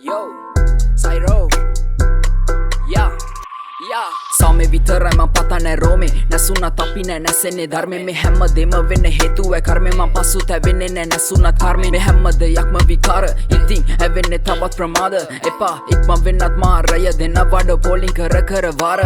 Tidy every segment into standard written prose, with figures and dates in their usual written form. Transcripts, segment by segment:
Yo, Sairo, yeah, yeah. Saame vitarai man pata nae rome nasuna tapi nae nasenne dharme me හැමදේම වෙන්න හේතුව කර්මෙ මං පසු තැවෙන්නේ nae nasuna කර්මෙ me හැම දෙයක්ම විකාර ඉතින් හැවෙන්නේ තවත් ප්‍රමාද එපා ඉක්මන් වෙන්නත් මාරය දෙන්න වඩ පොලින් කර කර වාර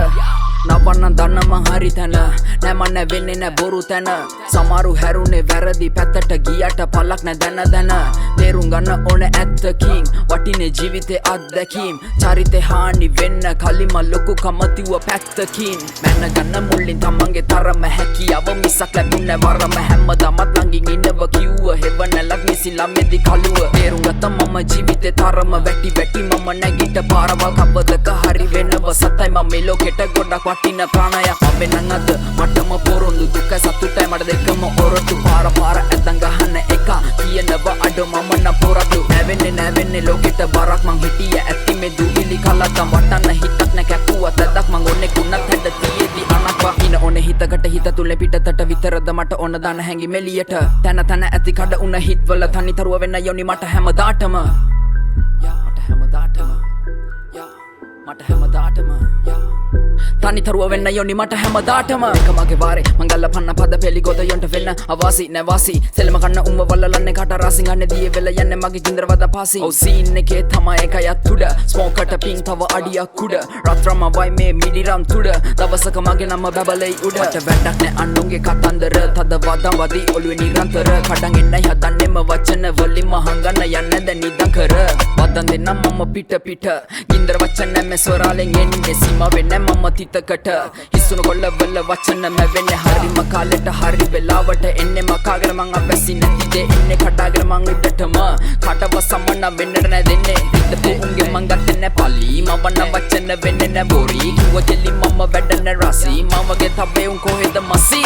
නවන්න දන්න මං හරි තැන නෑ මං නෑ වෙන්නේ නෑ බොරු තැන සමහරු හැරුනේ වැරදි පැත්තට ගියට පලක් නෑ දැන තේරුම් ගන්න ඕන ඇත්තකින් වටිනේ ජීවිතේ අත්දැකීම් චරිතේ හානි වෙන්න කලින්ම ලොකු කමතිව පැත්තකින් මැන ගන්න මුලින් තමන්ගේ තරම හැකියාව මිසක් ලැබුණේ වරම හැමදාමත් ළඟින් ඉන්නව කිව්ව හෙවන ලග්නිසි ළමෙදි කලුව තේරුම් ගත්ත මම ජීවිතේ තරම වැටි මම නැගිට පාරවල් කවදක හරි වෙනව සතයි මම මේ ලෝකෙට ගොඩක් වටින ප්‍රාණයක් අපෙන් අද මටම පොරොන්දු දුක සතුටයි මට දෙකම ඔරොත්තු පාර ඇතන් ගහන්න එක කියනව අඩ මම නම් පොරතු නැවෙන්නේ ලෝකෙට බරක් මං හිටිය ඇති මේ දුවිලි කලතම් වටන්න හිතක් නැ කැපුවත් ඇදක් මං ඔන්නේ කුණත් හැඩ තියේදී අනක් වහින ඕනේ හිතකට හිත තුල පිටතට විතරද මට ඕන දාන හැංගි මෙලියට තන ඇති කඩ උන හිටවල තනිතරුව වෙන්න යෝනි මට හැමදාටම මට හැමදාටම තනිතරුව වෙන්න යෝනි මට හැමදාටම එක මගේ වාරේ මංගල්ල පන්න පද පෙලි ගොඩ යොන්ට වෙන්න අවාසි නැවාසි සෙල්ම කන්න උම්ම වල්ලන්නේ කට රාසින් ගන්න දියේ වෙල යන්නේ මගේ ගින්දර වද පාසි ඔව් සීන් එකේ තමයි එක යත් උඩ ස්මෝකට පිං තව අඩියක් උඩ රත්‍රම වයි මේ මිඩිරම් තුඩ දවසක මගේ නම බබලයි උඩ මට වැඩක් නෑ අන්නුන්ගේ කතන්දර තද වදම් වදී ඔළුවේ නිරන්තර කඩන් එන්නයි හදන්නෙම වචන වලින්ම හංගන්න යන්නේ දැන් නිදන් කර වදන් දෙන්නම් මම පිට ගින්දර වචන නැමෙ ස්වරාලෙන් එන්නේ සීම වෙන්නේ මම තිතකට හිස්සුන කොල්ලවල වචන මැවෙන්නේ හරිම කාලෙට හරි වෙලාවට එන්නේ මකාගෙන මං අපැසි නැති දේ එන්නේ කඩාගෙන මං උඩටම කටව සමන්න වෙන්නට නැ දෙන්නේ හිතපු උන්ගේ මං ගත්තේ නැ පලි මවන්න වචන වෙන්නේ නැ බොරි කිව්ව කෙලි මම වැඩ නැ රසි මමගේ තබේ උන් කොහෙද මසි